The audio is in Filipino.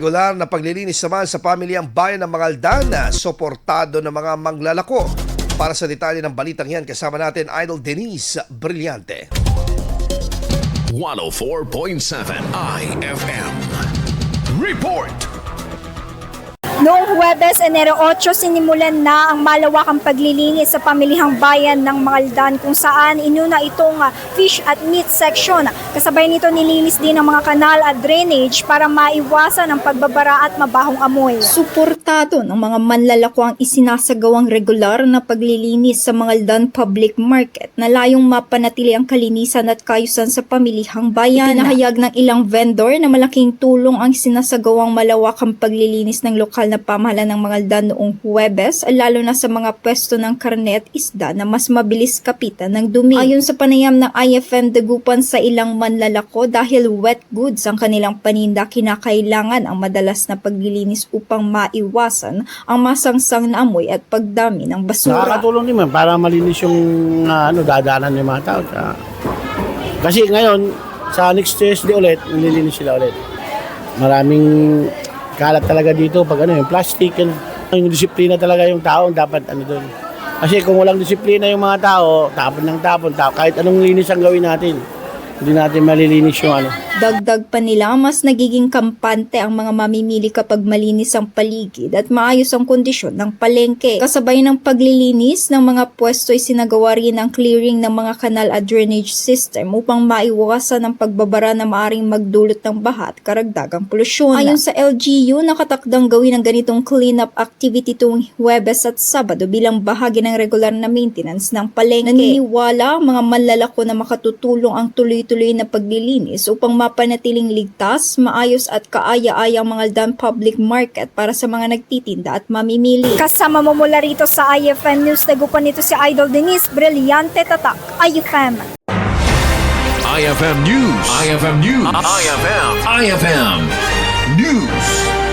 Regular na paglilinis naman sa pamilyang bayan ng Mangaldan na suportado ng mga manglalako. Para sa detalye ng balitang yan, kasama natin Idol Denise Brillante. 104.7 IFM Report. Noong Huwebes, Enero 8, sinimulan na ang malawakang paglilinis sa pamilihang bayan ng Mangaldan kung saan inuna itong fish at meat section. Kasabay nito nilinis din ang mga kanal at drainage para maiwasan ang pagbabara at mabahong amoy. Suportado ng mga manlalako ang isinasagawang regular na paglilinis sa Mangaldan Public Market na layong mapanatili ang kalinisan at kaayusan sa pamilihang bayan. Pinahayag ng ilang vendor na malaking tulong ang sinasagawang malawakang paglilinis ng lokal na pamahalaan ng Mangaldan noong Huwebes, lalo na sa mga pwesto ng karne at isda na mas mabilis kapitan ng dumi. Ayon sa panayam ng IFM, dagupan sa ilang manlalako dahil wet goods ang kanilang paninda, kinakailangan ang madalas na paglilinis upang maiwasan ang masangsang na amoy at pagdami ng basura. Nakakatulong naman para malinis yung dadanan ng mga tao. Kasi ngayon, sa next Tuesday ulit, nililinis sila ulit. Maraming kalat talaga dito pag yung plastic, yung disiplina talaga yung tao dapat doon. Kasi kung walang disiplina yung mga tao, tapon ng tapon, kahit anong linis ang gawin natin, hindi natin malilinis yung Dagdag pa nila, mas nagiging kampante ang mga mamimili kapag malinis ang paligid at maayos ang kondisyon ng palengke. Kasabay ng paglilinis ng mga pwesto ay sinagawa rin ang clearing ng mga kanal at drainage system upang maiwasan ang pagbabara na maaring magdulot ng baha at karagdagang polusyon. Ayon sa LGU, nakatakdang gawin ang ganitong cleanup activity tuwing Huwebes at Sabado bilang bahagi ng regular na maintenance ng palengke. Naniniwala ang mga manlalako na makatutulong ang tuloy-tuloy na paglilinis upang mapanatiling ligtas, maayos at kaaya-ayang Mangaldan Public Market para sa mga nagtitinda at mamimili. Kasama mo mula rito sa IFM News, nagupan nito si Idol Denise Brillante, Tatak, IFM. IFM News. IFM News. IFM News.